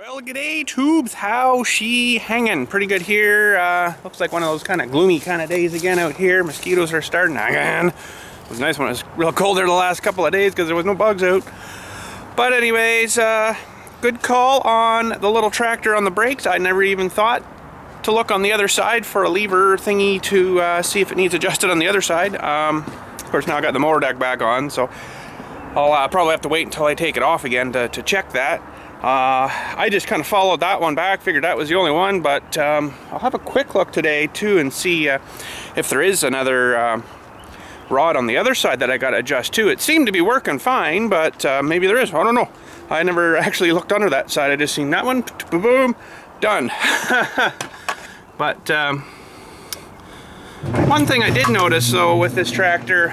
Well, g'day tubes, how she hanging? Pretty good here. Looks like one of those kind of gloomy kind of days again out here. Mosquitoes are starting again. It was nice when it was real cold there the last couple of days because there was no bugs out. But anyways, good call on the little tractor on the brakes. I never even thought to look on the other side for a lever thingy to see if it needs adjusted on the other side. Of course, now I got the motor deck back on, so I'll probably have to wait until I take it off again to check that. I just kind of followed that one back, figured that was the only one, but I'll have a quick look today too and see if there is another rod on the other side that I got to adjust to. It seemed to be working fine, but maybe there is. I don't know. I never actually looked under that side. I just seen that one, boom, done. But one thing I did notice though with this tractor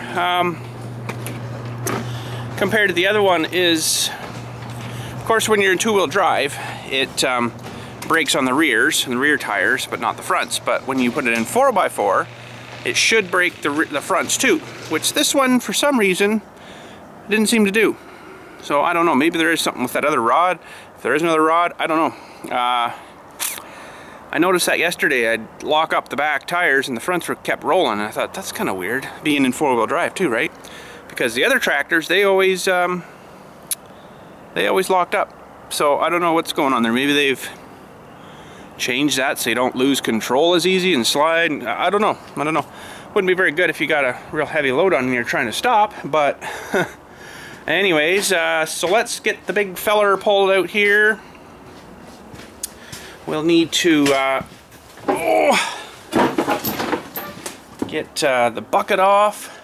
compared to the other one is, of course, when you're in two-wheel drive, it brakes on the rears and the rear tires, but not the fronts. But when you put it in 4x4, it should brake the fronts too, which this one, for some reason, didn't seem to do. So I don't know, maybe there is something with that other rod. If there is another rod, I don't know. I noticed that yesterday. I'd lock up the back tires and the fronts kept rolling, and I thought, that's kind of weird, being in four-wheel drive too, right? Because the other tractors, they always locked up. So I don't know what's going on there. Maybe they've changed that so you don't lose control as easy and slide. I don't know. Wouldn't be very good if you got a real heavy load on and you're trying to stop, but anyways, so let's get the big feller pulled out here. We'll need to get the bucket off,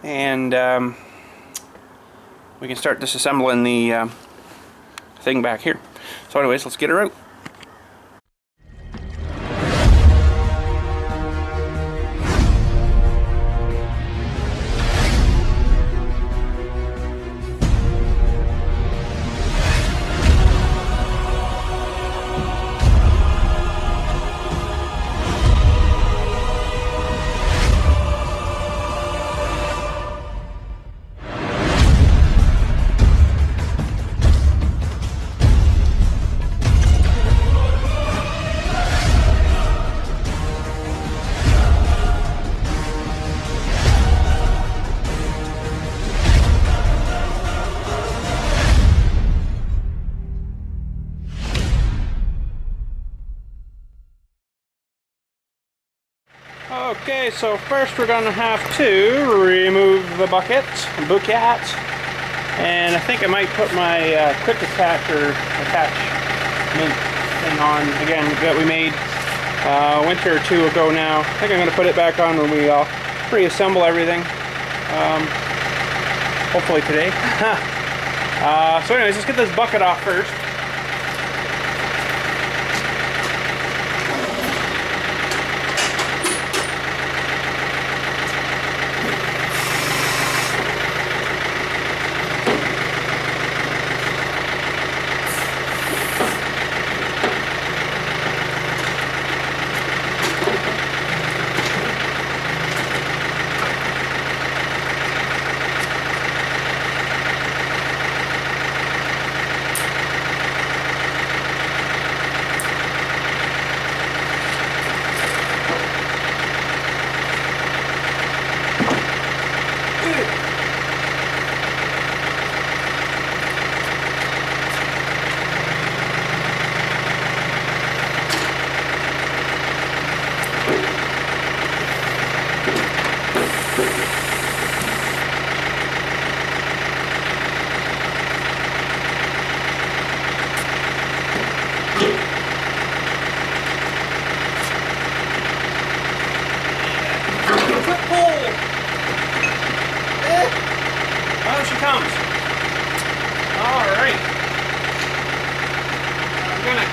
and we can start disassembling the thing back here. So anyways, let's get her out. Okay, so first we're going to have to remove the bucket, and I think I might put my quick attachment thing on again that we made a winter or two ago now. I think I'm going to put it back on when we reassemble everything, hopefully today. So anyways, let's get this bucket off first. She comes. Alright. I'm going to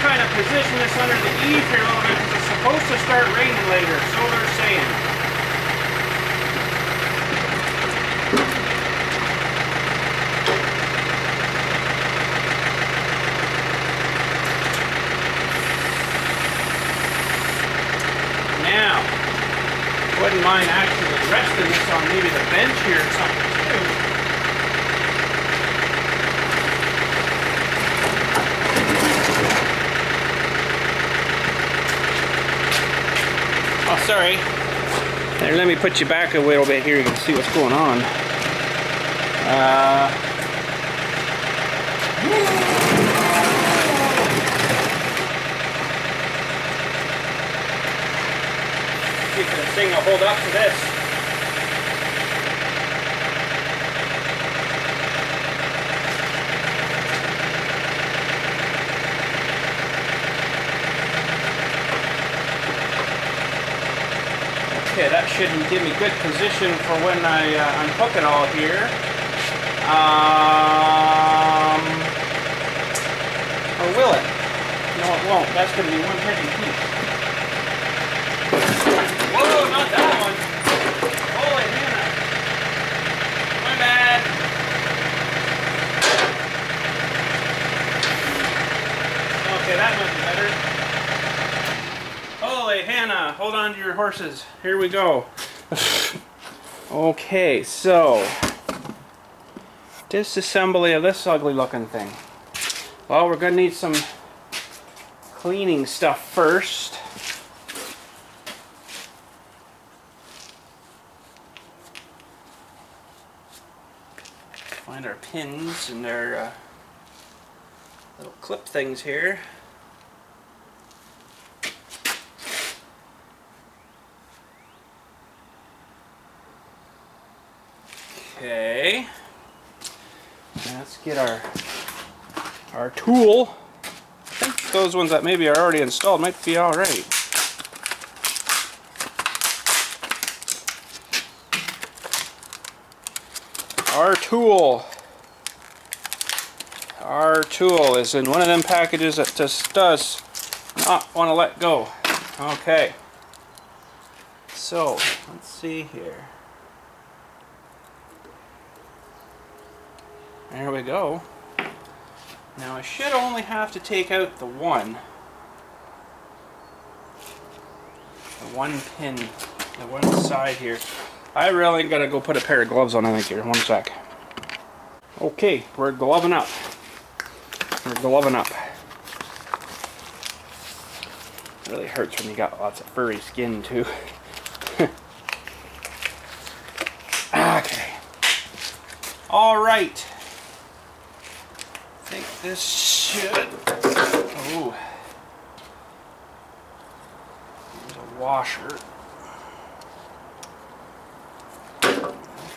kind of position this under the eave here a little bit because it's supposed to start raining later, so they're saying. Now, wouldn't mind actually resting this on maybe the bench here or something too. sorry. There, let me put you back a little bit here. You can see what's going on. See if this thing will hold up to this. Okay, that shouldn't give me good position for when I unhook it all here. Or will it? No, it won't. That's going to be one heavy piece. Whoa, not that one. Holy Hannah. My bad. Okay, that might be better. Holy Hannah, hold on to your horses. Here we go. Okay, so disassembly of this ugly looking thing. Well, we're going to need some cleaning stuff first. Find our pins and our little clip things here. Okay, let's get our tool. I think those ones that maybe are already installed might be all right. Our tool is in one of them packages that just does not want to let go. Okay, so let's see here. There we go. Now I should only have to take out the one pin, the one side here. I really gotta go put a pair of gloves on, I think, here. One sec. Okay, we're gloving up. We're gloving up. It really hurts when you got lots of furry skin too. Okay. Alright. I think this should... Oh. There's a washer. I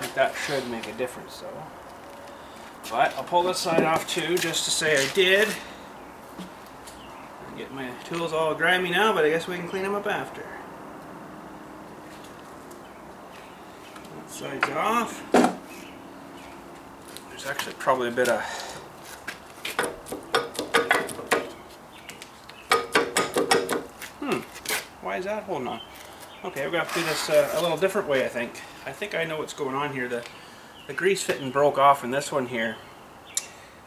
think that should make a difference though. But I'll pull this side off too, just to say I did. I get my tools all grimy now, but I guess we can clean them up after. That side's off. There's actually probably a bit of why is that holding on? Okay, we're going to have to do this a little different way, I think. I think I know what's going on here. The grease fitting broke off in this one here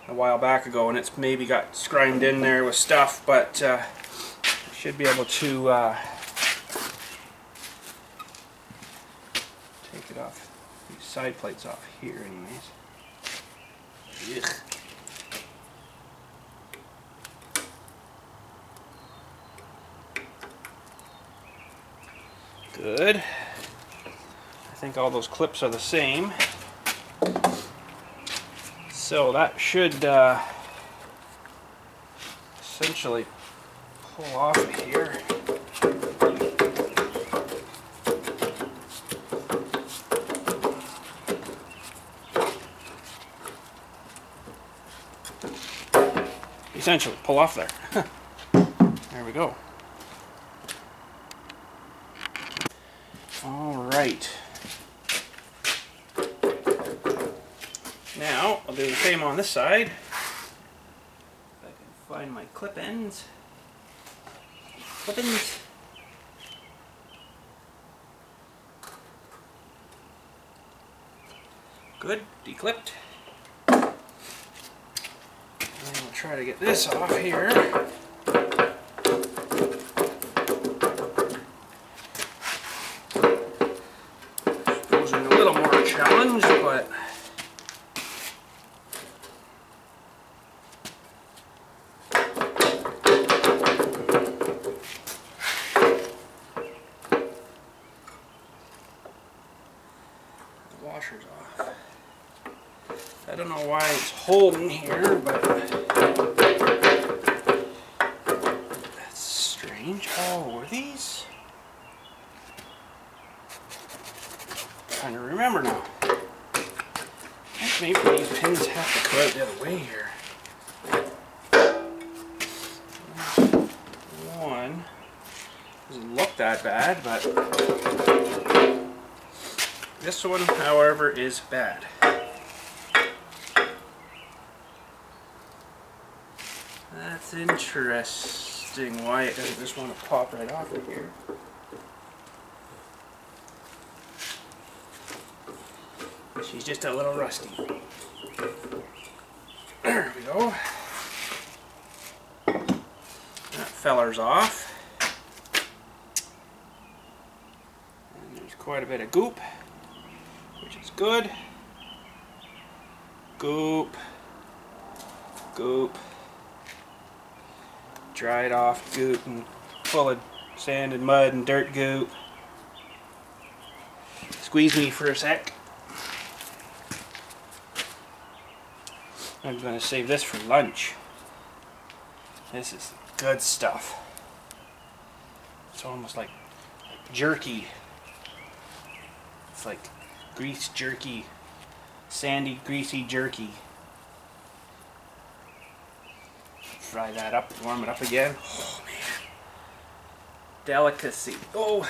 a while back ago, and it's maybe got scrimed in there with stuff, but I should be able to take it off, these side plates off here anyways. Ugh. Good. I think all those clips are the same. So that should essentially pull off of here. Essentially pull off there. There we go. Alright. Now, I'll do the same on this side. If I can find my clip ends. Clip ends. Good, declipped. And we'll try to get this off here. Posing a little more challenge, but I don't know why it's holding here, but that's strange. Oh, were these? I'm trying to remember now. I think maybe these pins have to go out the other way here. One doesn't look that bad, but this one, however, is bad. That's interesting why it doesn't just want to pop right off of here. She's just a little rusty. There we go. That feller's off. And there's quite a bit of goop, which is good. Goop. Goop. Dried off goop and full of sand and mud and dirt goop. Squeeze me for a sec. I'm going to save this for lunch. This is good stuff. It's almost like jerky. It's like grease jerky. Sandy, greasy jerky. Fry that up, warm it up again. Oh man. Delicacy. Oh.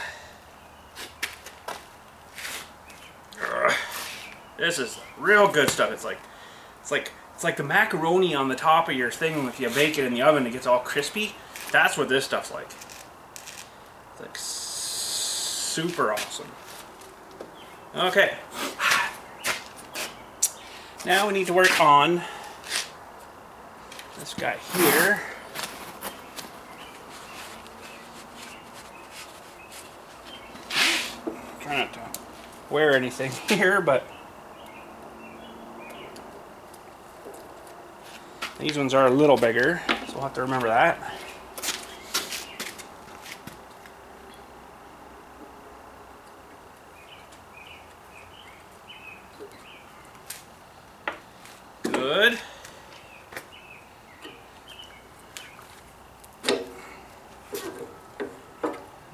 Ugh. This is real good stuff. It's like the macaroni on the top of your thing if you bake it in the oven, it gets all crispy. That's what this stuff's like. It's like super awesome. Okay. Now we need to work on this guy here. Try not to wear anything here, but these ones are a little bigger, so we'll have to remember that. Good.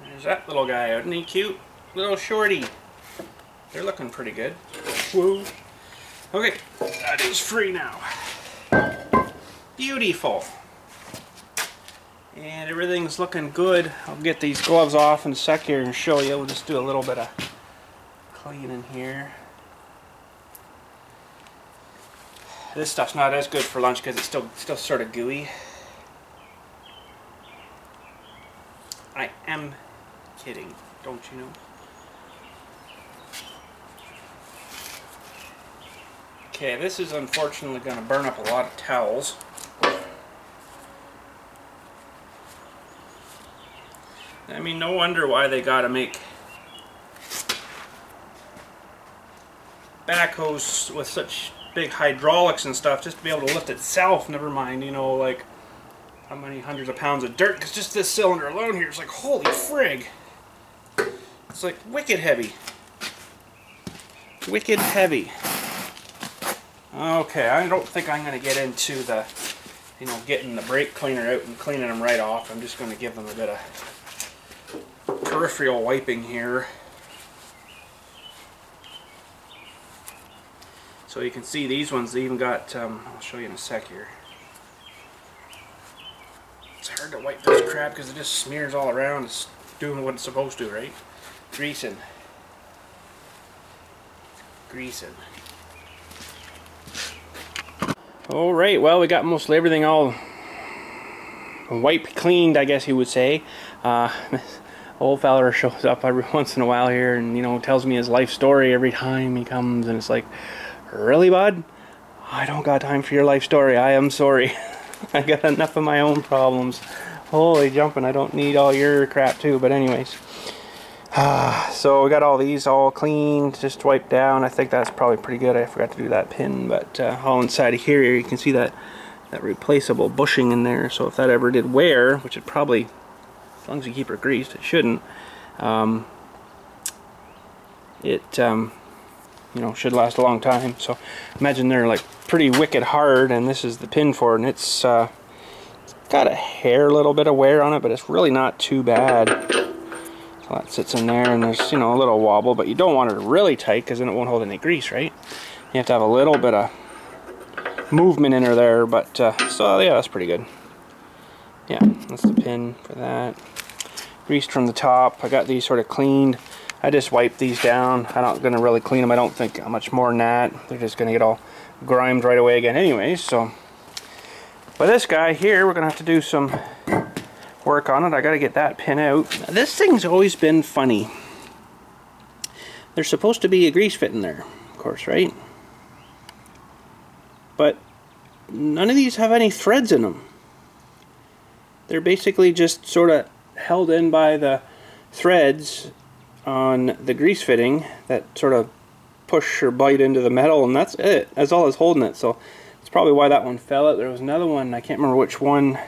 There's that little guy out. Isn't he cute? Little shorty. They're looking pretty good. Woo. Okay, that is free now. Beautiful. And everything's looking good. I'll get these gloves off in a sec here and show you. We'll just do a little bit of cleaning here. This stuff's not as good for lunch because it's still sort of gooey. I am kidding, don't you know? Okay, this is unfortunately going to burn up a lot of towels. I mean, no wonder why they gotta make backhoes with such big hydraulics and stuff just to be able to lift itself, never mind, you know, like how many hundreds of pounds of dirt, because just this cylinder alone here is like, holy frig. It's like wicked heavy. Wicked heavy. Okay, I don't think I'm going to get into the, you know, getting the brake cleaner out and cleaning them right off. I'm just going to give them a bit of peripheral wiping here. So you can see these ones, they even got, I'll show you in a sec here. It's hard to wipe this crap because it just smears all around. It's doing what it's supposed to, right? Greasing. Greasing. Alright, well, we got mostly everything all wiped cleaned, I guess you would say. Old feller shows up every once in a while here and, you know, tells me his life story every time he comes, and it's like, really, bud? I don't got time for your life story. I am sorry. I got enough of my own problems. Holy jumping, I don't need all your crap too, but anyways. So we got all these all cleaned, just wiped down. I think that's probably pretty good. I forgot to do that pin, but all inside of here you can see that replaceable bushing in there. So if that ever did wear, which it probably, as long as you keep her greased, it shouldn't. You know, should last a long time. So imagine they're like pretty wicked hard, and this is the pin for it, and it's got a hair little bit of wear on it, but it's really not too bad. So that sits in there, and there's, you know, a little wobble, but you don't want it really tight because then it won't hold any grease, right? You have to have a little bit of movement in her there, but so yeah, that's pretty good. Yeah, that's the pin for that. Greased from the top. I got these sort of cleaned. I just wiped these down. I'm not going to really clean them. I don't think much more than that. They're just going to get all grimed right away again anyways. So, but this guy here, we're going to have to do some work on it. I got to get that pin out. Now, this thing's always been funny. There's supposed to be a grease fit in there, of course, right? But none of these have any threads in them. They're basically just sort of held in by the threads on the grease fitting that sort of push or bite into the metal, and that's it. That's all that's holding it. So that's probably why that one fell out. There was another one, I can't remember which one,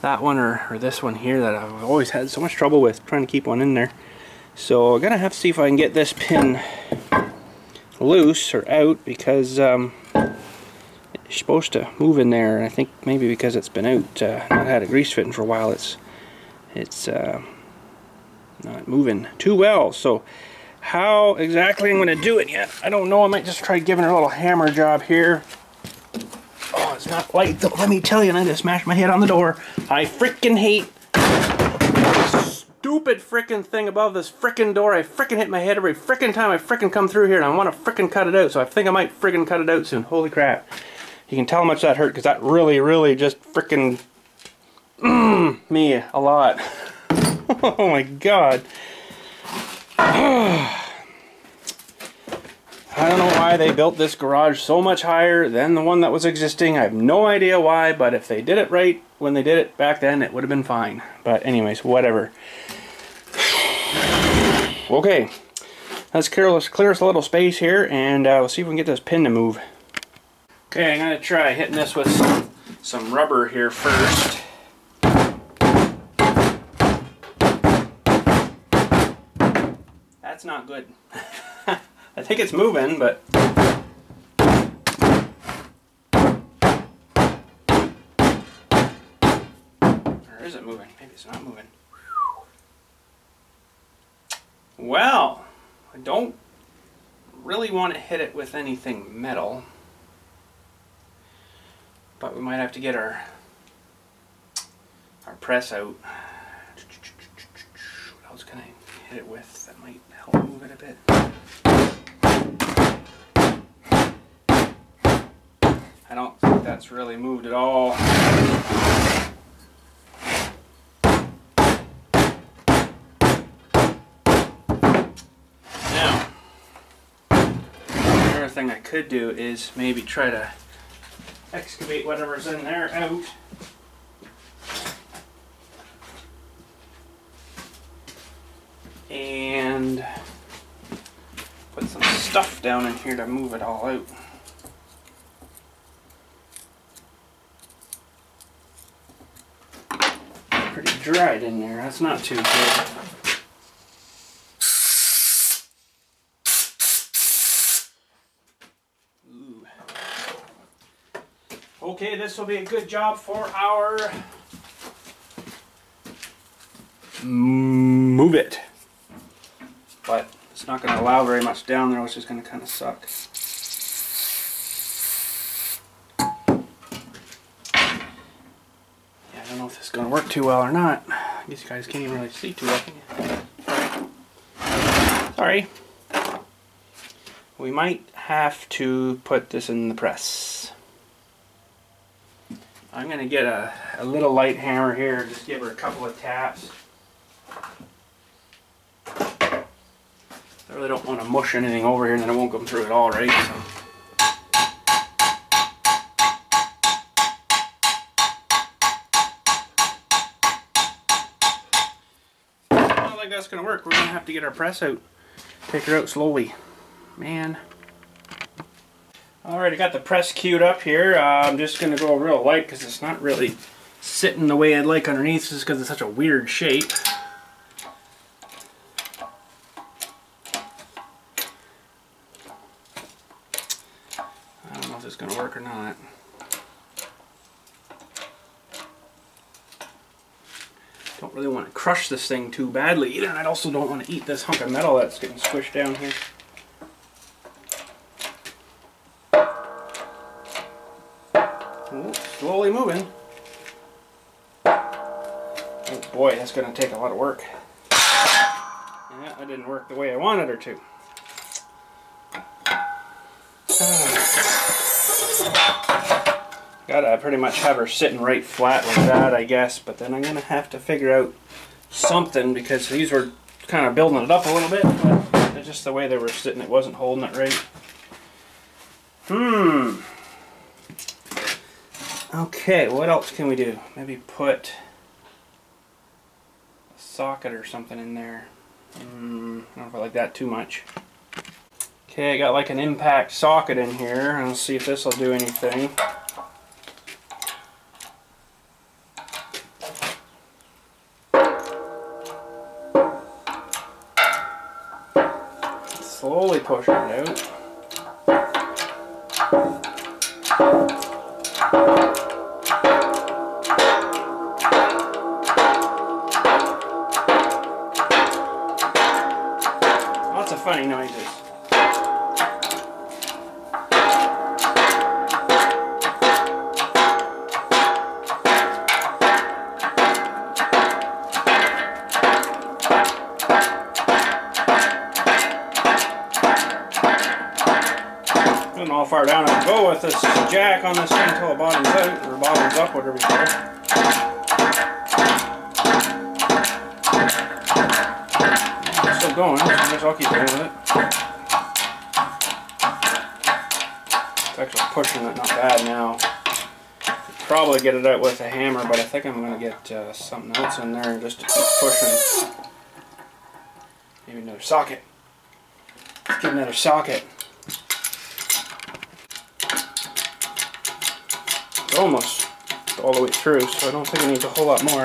that one or this one here, that I've always had so much trouble with trying to keep one in there. So I'm gonna have to see if I can get this pin loose or out, because it's supposed to move in there, and I think maybe because it's been out, not had a grease fitting for a while, it's not moving too well. So how exactly I'm going to do it yet, I don't know. I might just try giving her a little hammer job here. Oh, it's not light though, let me tell you, and I just smashed my head on the door. I freaking hate this stupid freaking thing above this freaking door. I freaking hit my head every freaking time I freaking come through here, and I want to freaking cut it out, so I think I might freaking cut it out soon. Holy crap. You can tell how much that hurt, because that really just freaking me a lot. Oh my god. I don't know why they built this garage so much higher than the one that was existing. I have no idea why, but if they did it right when they did it back then, it would have been fine. But anyways, whatever. Okay, let's clear us a little space here, and we'll see if we can get this pin to move. Okay, I'm going to try hitting this with some rubber here first. That's not good. I think it's moving, but... Or is it moving? Maybe it's not moving. Well, I don't really want to hit it with anything metal. But we might have to get our press out. What else can I hit it with that might help move it a bit? I don't think that's really moved at all. Now, another thing I could do is maybe try to excavate whatever's in there out. And put some stuff down in here to move it all out. Pretty dried in there, that's not too good. Okay, this will be a good job for our move it. But it's not going to allow very much down there, which is going to kind of suck. Yeah, I don't know if this is going to work too well or not. I guess you guys can't even really see too well, can you? Sorry. We might have to put this in the press. I'm going to get a little light hammer here, just give her a couple of taps. I really don't want to mush anything over here and then it won't come through at all, right? So. I don't think that's going to work. We're going to have to get our press out. Take her out slowly. Man. Alright, I got the press queued up here. I'm just going to go real light because it's not really sitting the way I'd like underneath, just because it's such a weird shape. I don't know if this is really want to crush this thing too badly either, and I also don't want to eat this hunk of metal that's getting squished down here. Ooh, slowly moving. Oh boy, that's going to take a lot of work. Yeah, that didn't work the way I wanted her to. Gotta pretty much have her sitting right flat like that, I guess, but then I'm gonna have to figure out something because these were kind of building it up a little bit, but just the way they were sitting, it wasn't holding it right. Okay, what else can we do? Maybe put a socket or something in there. I don't know if I like that too much. Okay, I got like an impact socket in here, and let's see if this will do anything. Slowly pushing it out. Lots of funny noises. I don't know how far down I can go with this jack on this thing until it bottoms out, or bottoms up, whatever you call it. It's still going, so I guess I'll keep going with it. It's actually pushing it not bad now. Probably get it out with a hammer, but I think I'm going to get something else in there just to keep pushing. Maybe another socket. Let's get another socket. Almost all the way through, so I don't think I need a whole lot more.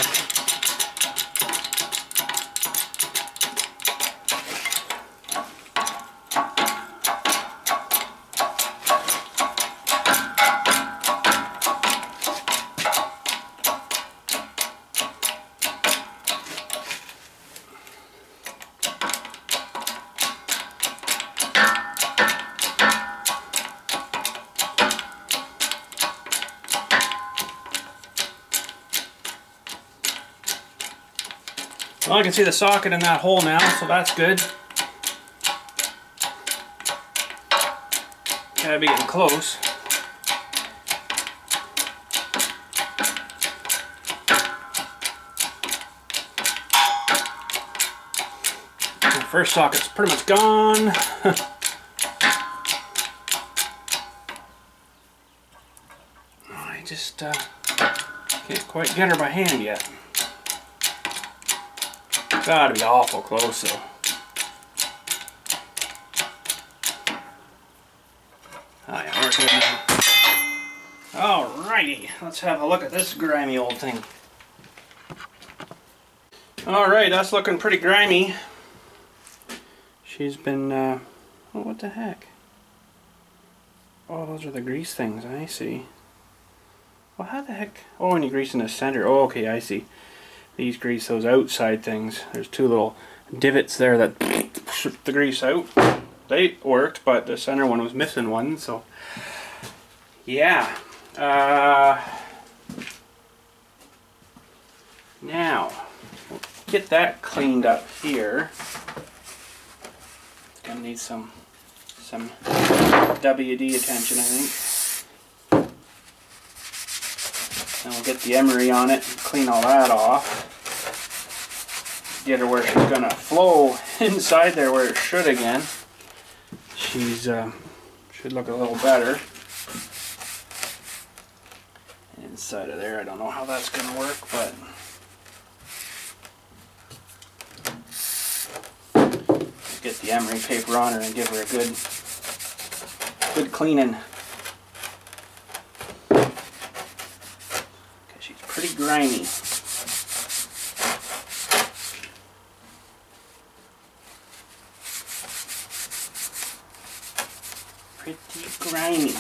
Well, I can see the socket in that hole now, so that's good. Gotta be getting close. The first socket's pretty much gone. I just can't quite get her by hand yet. Gotta be awful close though. Oh yeah, we're good now. Alrighty, let's have a look at this grimy old thing. Alright, that's looking pretty grimy. She's been, oh, what the heck? Oh, those are the grease things, I see. Well, how the heck? Oh, and you grease in the center. Oh, okay, I see. These grease those outside things. There's two little divots there that strip the grease out. They worked, but the center one was missing one, so yeah. Now, we'll get that cleaned up here. It's gonna need some WD attention, I think. And we'll get the emery on it and clean all that off. Get her where she's gonna flow inside there where it should again. She's should look a little better. Inside of there, I don't know how that's gonna work, but get the emery paper on her and give her a good cleaning. She's pretty grimy. Pretty grimy.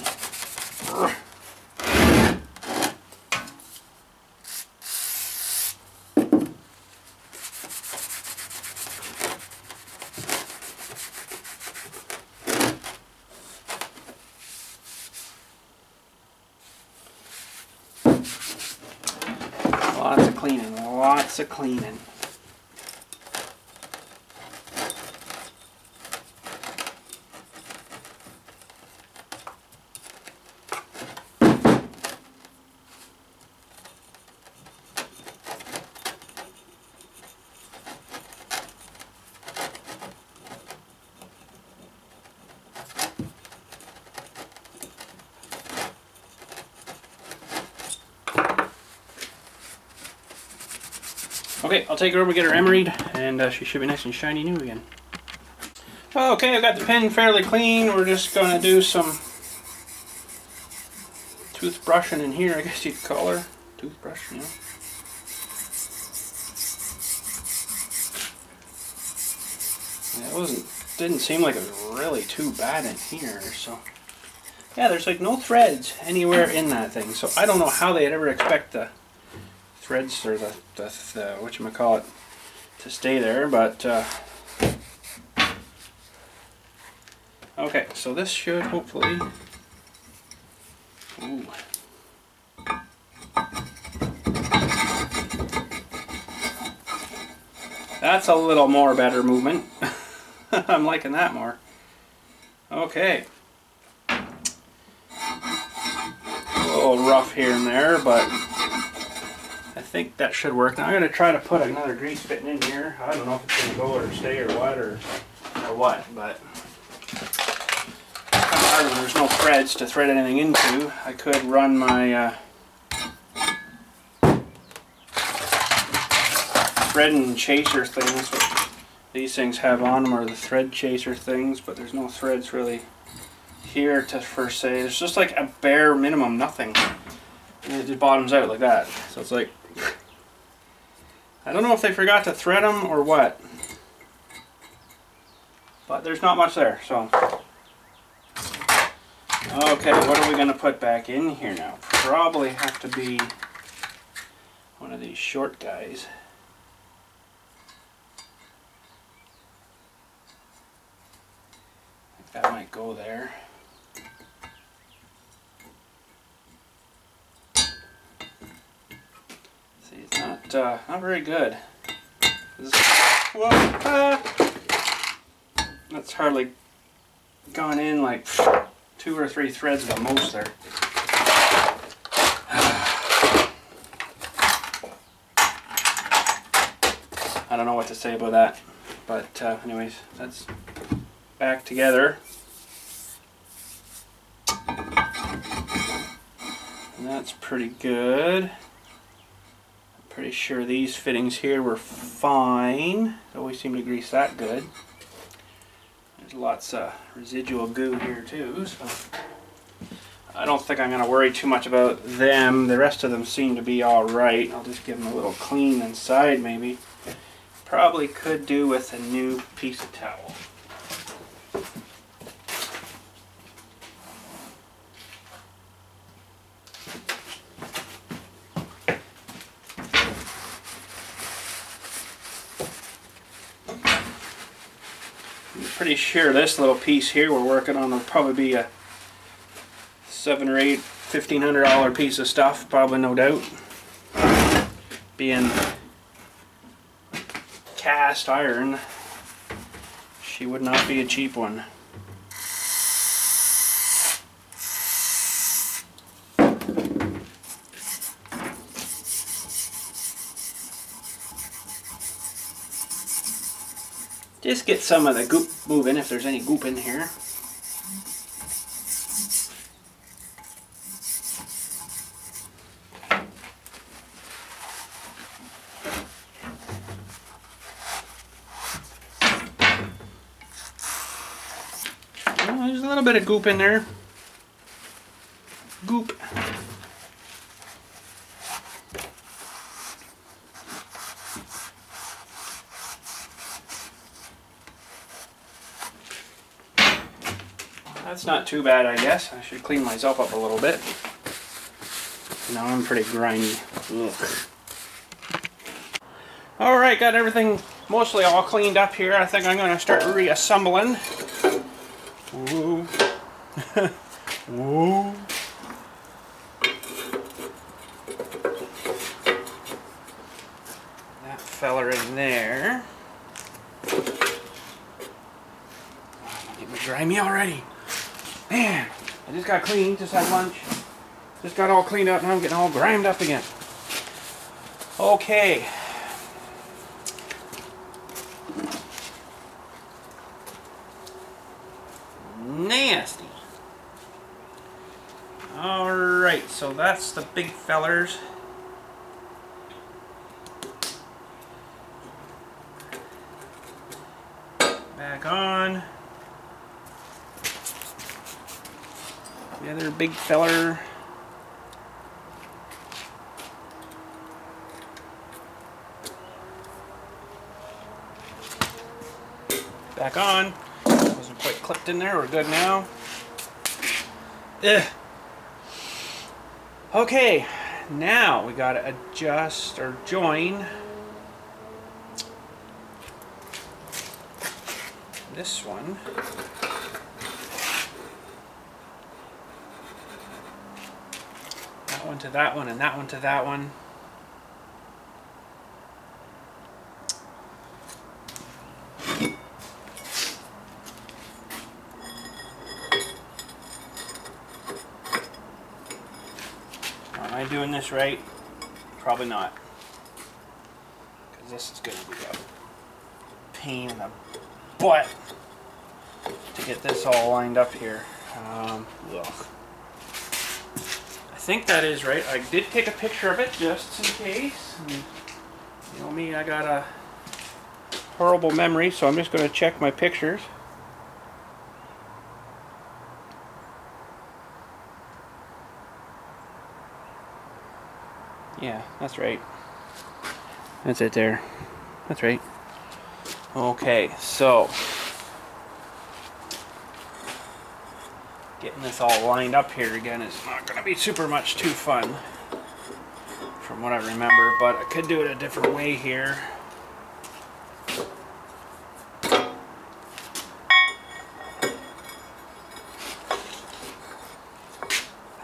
cleaning, lots of cleaning. Okay, I'll take her over, get her emeryed, and she should be nice and shiny new again. Okay, I've got the pin fairly clean. We're just going to do some toothbrushing in here, I guess you could call her. Toothbrush, you know. Yeah, didn't seem like it was really too bad in here, so. Yeah, there's like no threads anywhere in that thing, so I don't know how they'd ever expect the threads or the whatchamacallit to stay there, but okay, so this should hopefully, ooh. That's a little more better movement. I'm liking that more. Okay. A little rough here and there, but I think that should work. Now I'm going to try to put another grease fitting in here. I don't know if it's going to go or stay or what, but it's kind of hard when there's no threads to thread anything into. I could run my thread and chaser things. What these things have on them are the thread chaser things, but there's no threads really here to per se. It's just like a bare minimum nothing. And it just bottoms out like that. So it's like, I don't know if they forgot to thread them or what, but there's not much there. So okay, what are we going to put back in here now? Probably have to be one of these short guys. I think that might go there. It's not very good. Well, that's hardly gone in, like 2 or 3 threads at the most there. I don't know what to say about that, but anyways, that's back together. And that's pretty good. Pretty sure these fittings here were fine. Always seem to grease that good. There's lots of residual goo here too, so I don't think I'm going to worry too much about them. The rest of them seem to be alright. I'll just give them a little clean inside maybe. Probably could do with a new piece of towel. Pretty sure this little piece here we're working on will probably be a $7 or $8, $1,500 piece of stuff, probably, no doubt. Being cast iron, she would not be a cheap one. Just get some of the goop moving if there's any goop in here. Well, there's a little bit of goop in there. Goop. That's not too bad, I guess. I should clean myself up a little bit. Now I'm pretty grimy. Alright, got everything mostly all cleaned up here. I think I'm going to start reassembling. Woo. Woo. feller in there. Getting grimy already. Man, I just got clean, just had lunch. Just got all cleaned up, now I'm getting all grimed up again. Okay. Nasty. Alright, so that's the big fellers. Back on. The other big feller. Back on. Wasn't quite clipped in there. We're good now. Ugh. Okay, now we gotta adjust or join this one. That one to that one, and that one to that one. Am I doing this right? Probably not. Because this is going to be a pain in the butt to get this all lined up here. Ugh. I think that is right. I did take a picture of it just in case. And you know me, I got a horrible memory, so I'm just going to check my pictures. Yeah, that's right. That's it there. That's right. Okay, so getting this all lined up here again is not going to be super much too fun from what I remember, but I could do it a different way here. I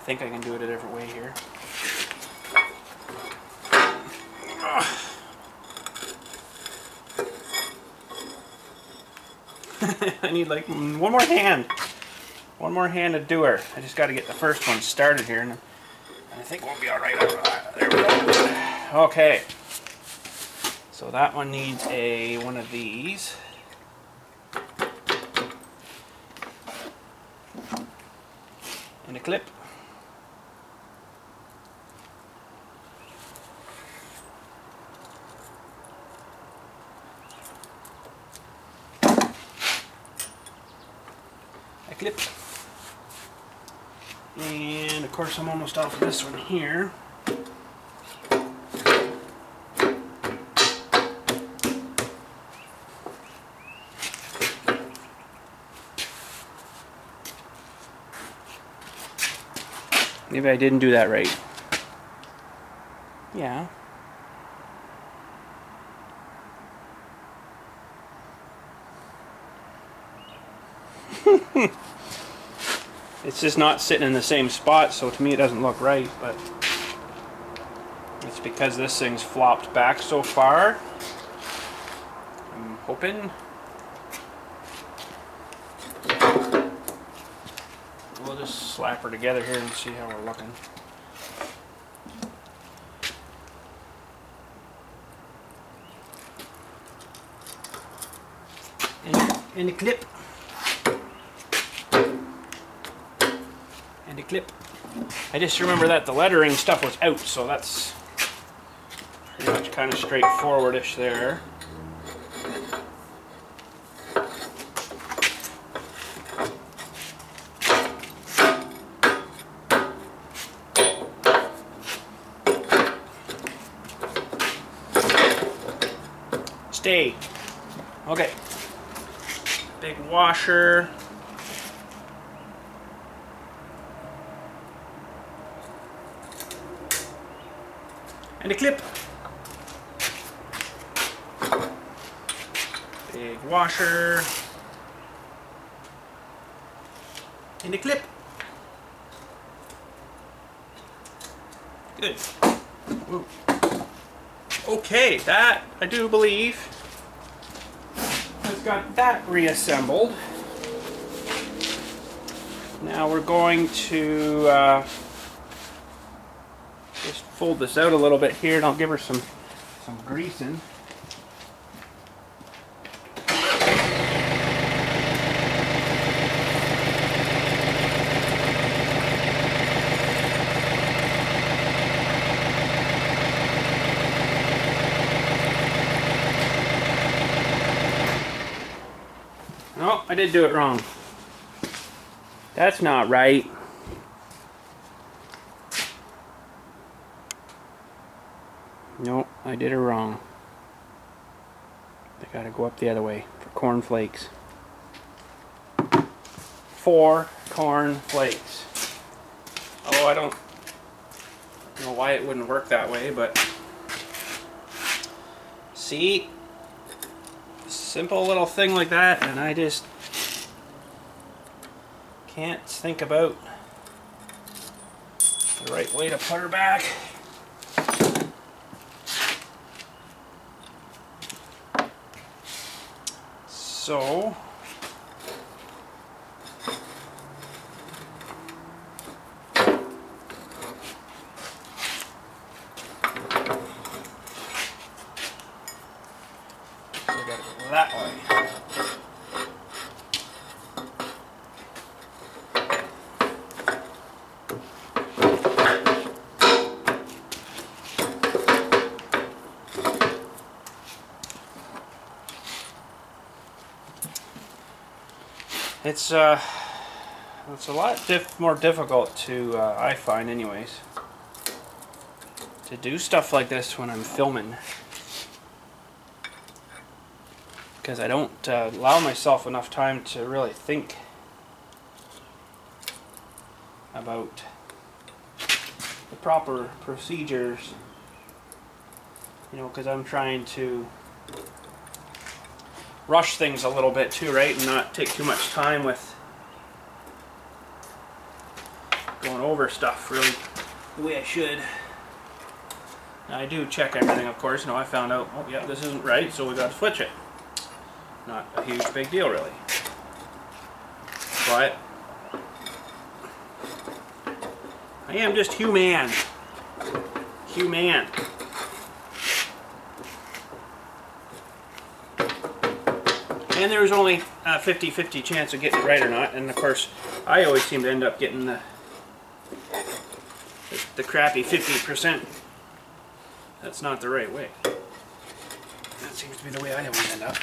think I can do it a different way here. I need like one more hand. One more hand to do her. I just got to get the first one started here, and I think we'll be alright. There we go. Okay. So that one needs one of these. And a clip. Clip. And of course I'm almost off of this one here. Maybe I didn't do that right. Yeah. It's just not sitting in the same spot, so to me it doesn't look right, but it's because this thing's flopped back so far. I'm hoping. We'll just slap her together here and see how we're looking. And the clip. And the clip. I just remember that the lettering stuff was out, so that's pretty much kind of straightforward-ish there. Stay. Okay. Big washer. And a clip. Big washer. And a clip. Good. Ooh. Okay, that I do believe has got that reassembled. Now we're going to just fold this out a little bit here, and I'll give her some greasing. No, I did do it wrong. That's not right. Nope, I did it wrong. I gotta go up the other way for corn flakes. 4 corn flakes. Oh, I don't know why it wouldn't work that way, but see? Simple little thing like that, and I just can't think about the right way to put her back. So I gotta go that way. It's a lot more difficult to, I find anyways, to do stuff like this when I'm filming. Because I don't allow myself enough time to really think about the proper procedures. You know, because I'm trying to rush things a little bit too, right? And not take too much time with going over stuff really the way I should. Now I do check everything, of course. You know, I found out, oh yeah, this isn't right, so we got to switch it. Not a huge big deal really. But I am just human. Human. And there was only a 50-50 chance of getting it right or not. And of course, I always seem to end up getting the crappy 50%. That's not the right way. That seems to be the way I always end up.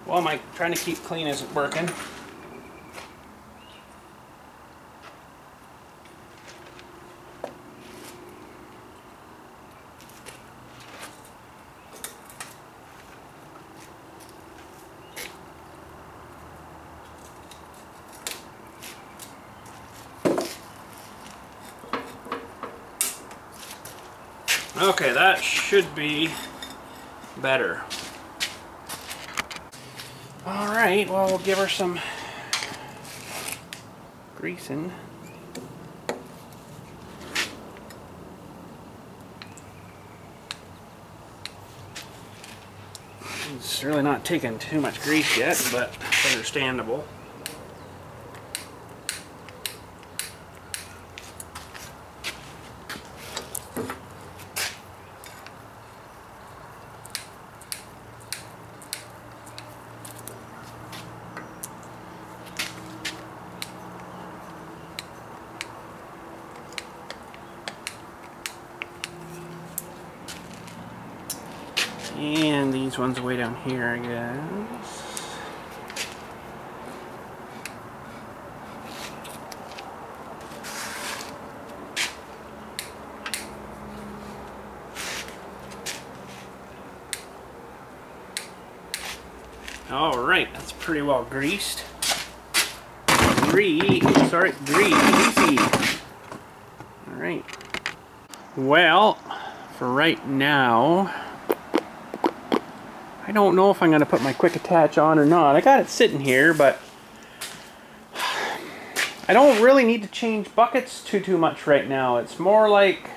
Well, my trying to keep clean isn't working. Okay, that should be better. Alright, well, we'll give her some greasing. It's really not taking too much grease yet, but it's understandable. And these ones way down here, I guess. All right, that's pretty well greased. Greasy. All right. Well, for right now, I don't know if I'm going to put my quick attach on or not. I got it sitting here, but I don't really need to change buckets too much right now. It's more like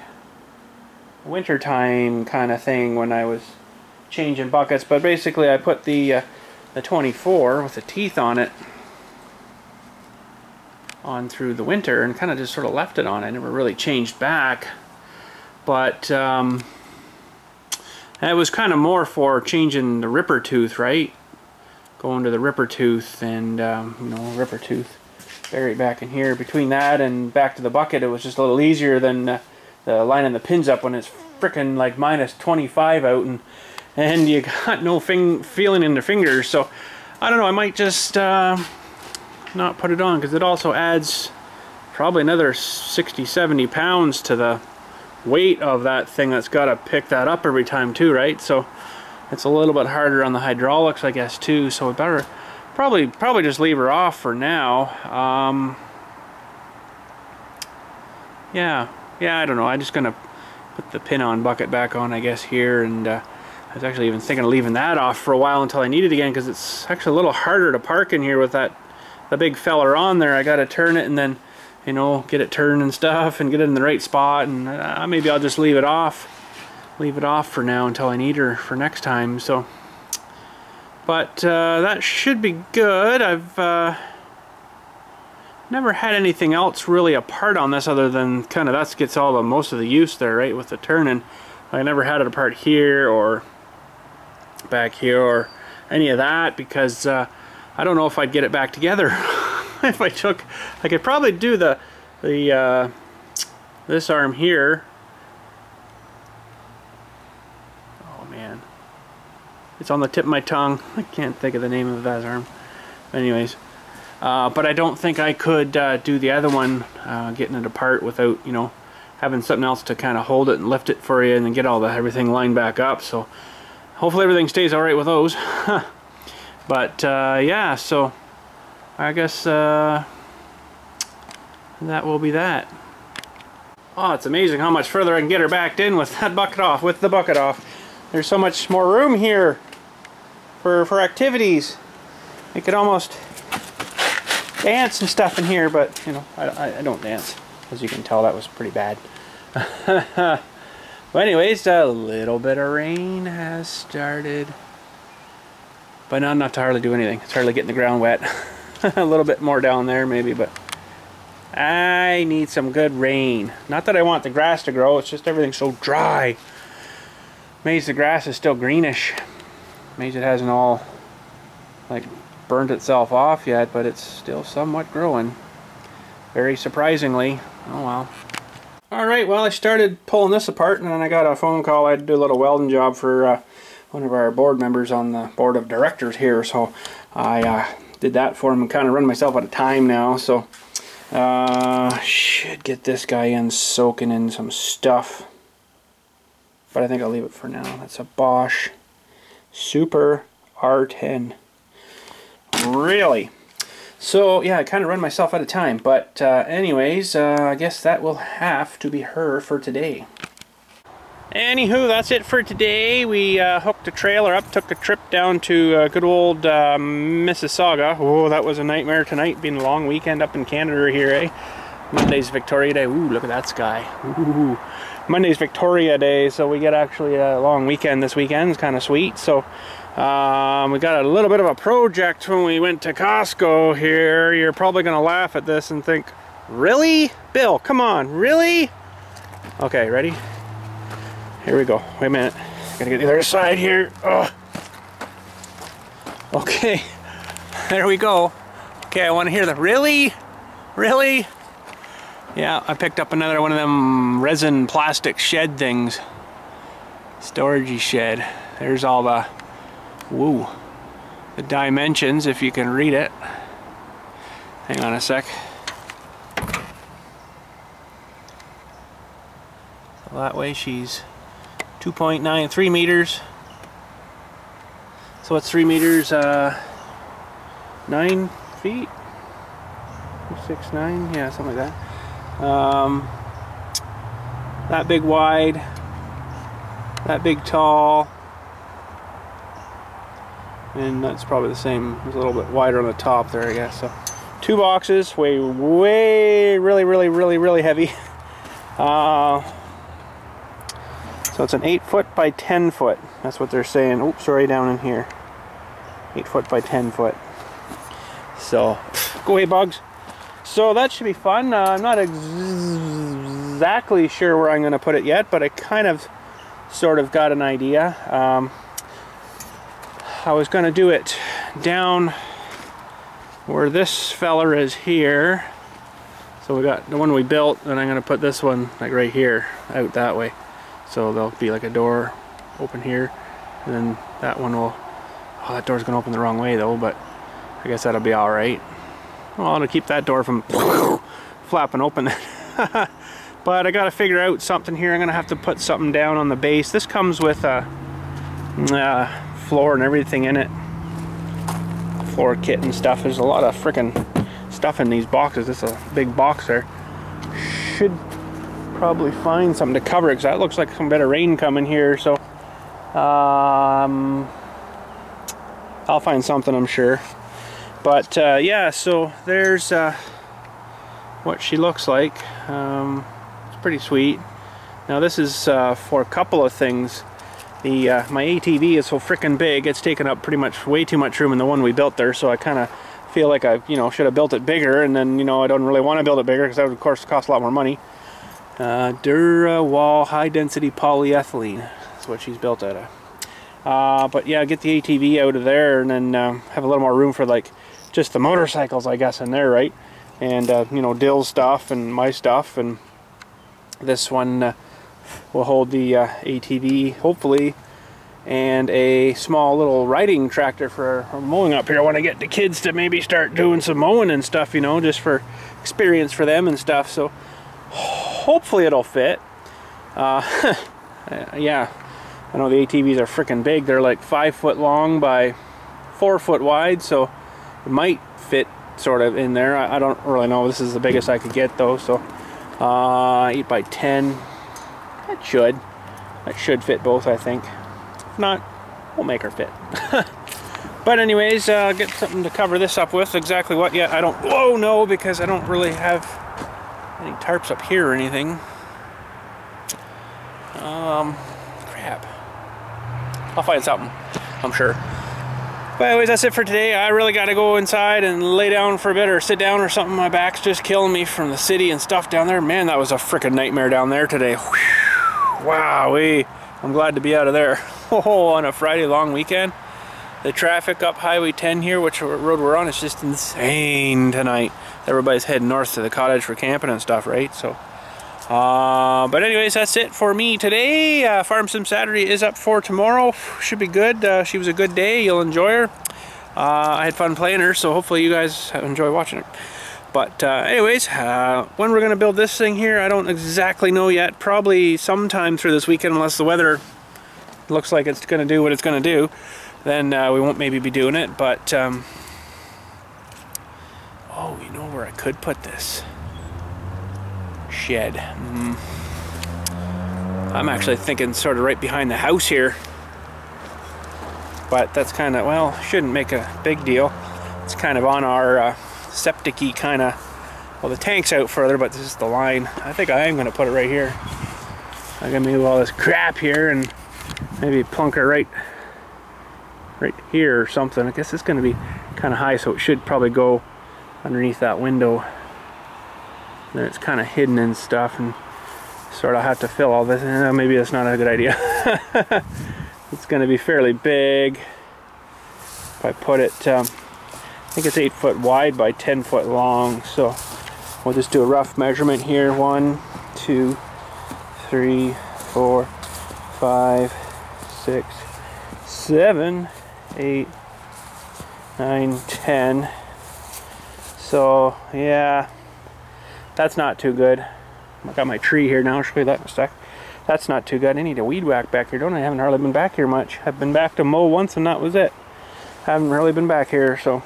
wintertime kind of thing when I was changing buckets. But basically, I put the 24 with the teeth on it on through the winter and kind of just sort of left it on. I never really changed back, but it was kind of more for changing the ripper tooth, right? Going to the ripper tooth and you know, ripper tooth buried back in here. Between that and back to the bucket, it was just a little easier than lining the pins up when it's frickin' like minus 25 out and you got no feeling in the fingers. So I don't know, I might just not put it on, because it also adds probably another 60-70 pounds to the weight of that thing that's got to pick that up every time too, right? So it's a little bit harder on the hydraulics, I guess, too. So we better probably just leave her off for now. Yeah, I don't know. I'm just gonna put the pin on bucket back on, I guess, here, and I was actually even thinking of leaving that off for a while until I need it again, because it's actually a little harder to park in here with the big feller on there. I got to turn it and then, you know, get it turned and stuff and get it in the right spot, and maybe I'll just leave it off for now until I need her for next time. So, but that should be good. I've never had anything else really apart on this other than kind of that gets all the most of the use there, right, with the turning. I never had it apart here or back here or any of that, because I don't know if I'd get it back together. If I could probably do this arm here. Oh man, it's on the tip of my tongue. I can't think of the name of that arm. Anyways, but I don't think I could do the other one, getting it apart without, you know, having something else to kind of hold it and lift it for you and then get everything lined back up. So hopefully everything stays all right with those. But yeah, so I guess that will be that. Oh, it's amazing how much further I can get her backed in with that bucket off, with the bucket off. There's so much more room here for activities. You could almost dance and stuff in here, but you know, I don't dance. As you can tell, that was pretty bad. But anyways, a little bit of rain has started. But not enough to hardly do anything. It's hardly getting the ground wet. A little bit more down there maybe, but I need some good rain. Not that I want the grass to grow, it's just everything's so dry. Amazed the grass is still greenish. Amazed it hasn't all like burnt itself off yet, but it's still somewhat growing. Very surprisingly. Oh well. Alright, well, I started pulling this apart, and then I got a phone call. I had to do a little welding job for one of our board members on the board of directors here, so I did that for him and kind of run myself out of time now. So should get this guy in soaking in some stuff, but I think I'll leave it for now. That's a Bosch Super R10. Really? So yeah, I kind of run myself out of time, but anyways, I guess that will have to be her for today. Anywho, that's it for today. We hooked the trailer up, took a trip down to good old Mississauga. Oh, that was a nightmare tonight, being a long weekend up in Canada here, eh? Monday's Victoria Day. Ooh, look at that sky. Ooh. Monday's Victoria Day, so we get actually a long weekend this weekend. It's kind of sweet. So we got a little bit of a project when we went to Costco here. You're probably going to laugh at this and think, really? Bill, come on, really? Okay, ready? Here we go. Wait a minute. Gotta get the other side here. Oh. Okay. There we go. Okay, I want to hear the really? Really? Yeah, I picked up another one of them resin plastic shed things. Storagey shed. There's all the the dimensions, if you can read it. Hang on a sec. So that way she's 2.93 meters. So it's 3 meters, 9 feet, 6, 9, yeah, something like that. That big wide, that big tall, and that's probably the same. It's a little bit wider on the top there, I guess. So 2 boxes, really heavy. So it's an 8 foot by 10 foot. That's what they're saying. Oops, sorry, down in here. 8 foot by 10 foot. So, go away, bugs. So that should be fun. I'm not exactly sure where I'm going to put it yet, but I kind of sort of got an idea. I was going to do it down where this feller is here. So we got the one we built, and I'm going to put this one like right here, out that way. So there'll be like a door open here, and then that one will, oh, that door's going to open the wrong way though, but I guess that'll be alright. Well, it'll keep that door from flapping open. But I got to figure out something here. I'm going to have to put something down on the base. This comes with a floor and everything in it. Floor kit and stuff. There's a lot of freaking stuff in these boxes. This is a big box there. Should probably find something to cover it, because that looks like some bit of rain coming here. So I'll find something, I'm sure. But yeah, so there's what she looks like. It's pretty sweet. Now this is for a couple of things. My ATV is so freaking big, it's taken up pretty much way too much room in the one we built there, so I kind of feel like I should have built it bigger, and then I don't really want to build it bigger because that would of course cost a lot more money. Dura-Wall high density polyethylene, that's what she's built out of. But yeah, get the ATV out of there, and then have a little more room for like just the motorcycles, I guess, in there, right? And Dill's stuff and my stuff, and this one will hold the ATV, hopefully, and a small little riding tractor for mowing up here. I want to get the kids to maybe start doing some mowing and stuff, just for experience for them and stuff. So hopefully it'll fit. Yeah, I know the ATVs are freaking big. They're like 5 foot long by 4 foot wide, so it might fit sort of in there. I don't really know. This is the biggest I could get though. So 8 by 10. That should fit both, I think. If not, we'll make her fit. But anyways, get something to cover this up with. Exactly what yet, I don't know, because I don't really have any tarps up here or anything. Crap. I'll find something, I'm sure. But anyways, that's it for today. I really got to go inside and lay down for a bit, or sit down or something. My back's just killing me from the city and stuff down there. Man, that was a freaking nightmare down there today. Wowee. I'm glad to be out of there. Oh, on a Friday long weekend. The traffic up Highway 10 here, which road we're on, is just insane tonight. Everybody's heading north to the cottage for camping and stuff, right? So, but anyways, that's it for me today. Farm Sim Saturday is up for tomorrow. Should be good. She was a good day. You'll enjoy her. I had fun playing her, so hopefully you guys enjoy watching it. But anyways, when we're going to build this thing here, I don't exactly know yet. Probably sometime through this weekend, unless the weather looks like it's going to do what it's going to do. Then we won't maybe be doing it. But, oh, you know where I could put this? Shed. I'm actually thinking sort of right behind the house here. But that's kind of, well, shouldn't make a big deal. It's kind of on our septic-y kind of, well, the tank's out further, but this is the line. I think I am going to put it right here. I'm going to move all this crap here and maybe plunk her right here or something. I guess it's going to be kind of high, so it should probably go underneath that window. Then it's kind of hidden and stuff, and sort of have to fill all this. Maybe that's not a good idea. It's going to be fairly big. If I put it, I think it's 8 foot wide by 10 foot long. So we'll just do a rough measurement here. 1, 2, 3, 4, 5, 6, 7, 8, 9, 10. So yeah, that's not too good. I got my tree here now. I'll show you that in a sec. That's not too good. I need a weed whack back here, don't I? I haven't hardly been back here much. I've been back to mow once and that was it. Haven't really been back here, so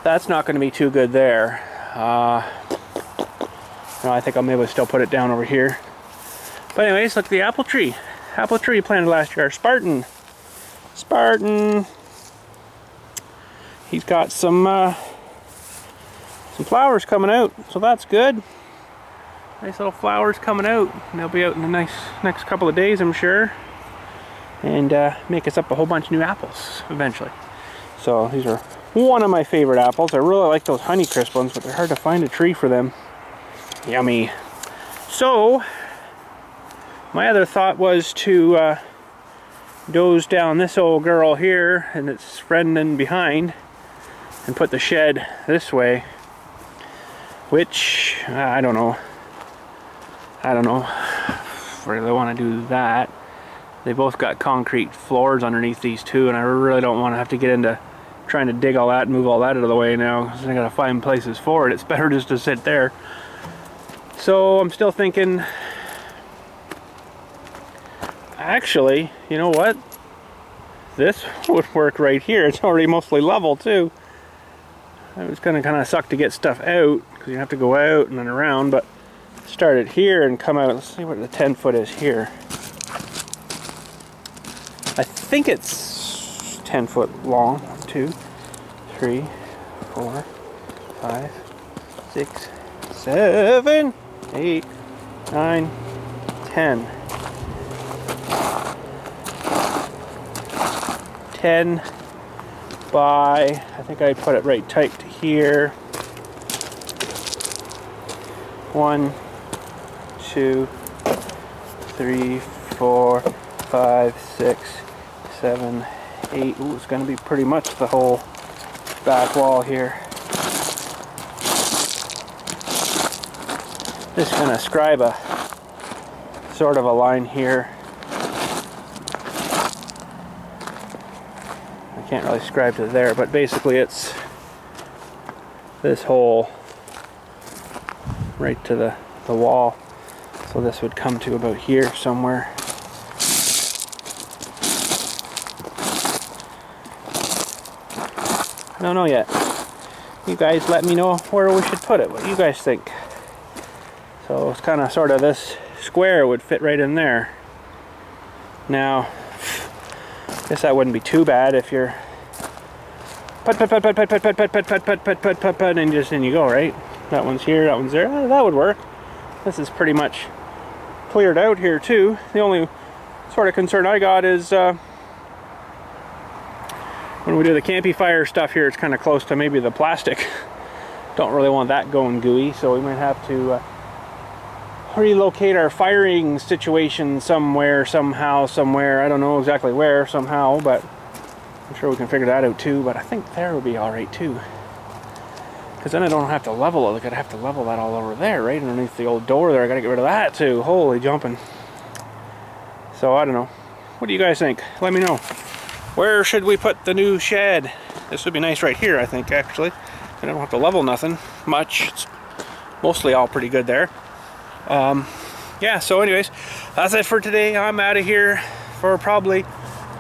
that's not going to be too good there. No, I think I'll maybe still put it down over here. But anyways, look at the apple tree. Apple tree planted last year. Spartan. He's got some flowers coming out, so that's good. Nice little flowers coming out, and they'll be out in the next couple of days, I'm sure, and make us up a whole bunch of new apples eventually. So these are one of my favorite apples. I really like those Honeycrisp ones, but they're hard to find a tree for them. Yummy. So my other thought was to doze down this old girl here and its friend in behind and put the shed this way, which I don't know if I really want to do that. They both got concrete floors underneath these two, and I really don't want to have to get into trying to dig all that and move all that out of the way now, because I gotta find places for it. It's better just to sit there. So I'm still thinking, actually, you know what? This would work right here. It's already mostly level too. It was gonna kind of suck to get stuff out, because you have to go out and then around, but start it here and come out. Let's see what the 10 foot is here. I think it's 10 foot long. 2, 3, 4, 5, 6, 7, 8, 9, 10. 10 by, I think I put it right tight to here. 1, 2, 3, 4, 5, 6, 7, 8. Ooh, it's going to be pretty much the whole back wall here. Just going to scribe a sort of a line here. I can't really scribe to there, but basically it's this hole right to the wall. So this would come to about here somewhere. I don't know yet. You guys let me know where we should put it. What do you guys think? So it's kind of sort of this square would fit right in there. Now, I guess that wouldn't be too bad if you're put, and just in you go, right? That one's here, that one's there. That would work. This is pretty much cleared out here too. The only sort of concern I got is when we do the campy fire stuff here, it's kind of close to maybe the plastic. Don't really want that going gooey, so we might have to relocate our firing situation somewhere, somehow, somewhere. I don't know exactly where, somehow, but I'm sure we can figure that out too. But I think there will be all right too, because then I don't have to level it. Like, I'd have to level that all over there, right underneath the old door there. I gotta get rid of that too. Holy jumping. So I don't know. What do you guys think? Let me know. Where should we put the new shed? This would be nice right here, I think, actually. I don't have to level nothing much. It's mostly all pretty good there. Yeah, so anyways, that's it for today. I'm out of here for probably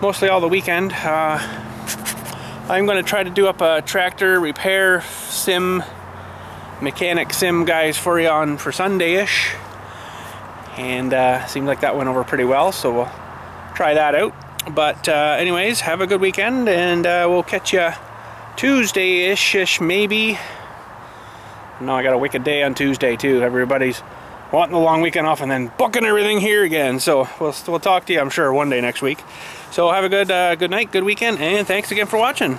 mostly all the weekend. I'm going to try to do up a tractor repair sim, mechanic sim guys for you on for Sunday-ish. And seemed like that went over pretty well, so we'll try that out. But anyways, have a good weekend, and we'll catch you Tuesday-ish, maybe. No, I got a wicked day on Tuesday too. Everybody's wanting the long weekend off and then booking everything here again. So we'll talk to you, I'm sure, one day next week. So have a good night, good weekend, and thanks again for watching.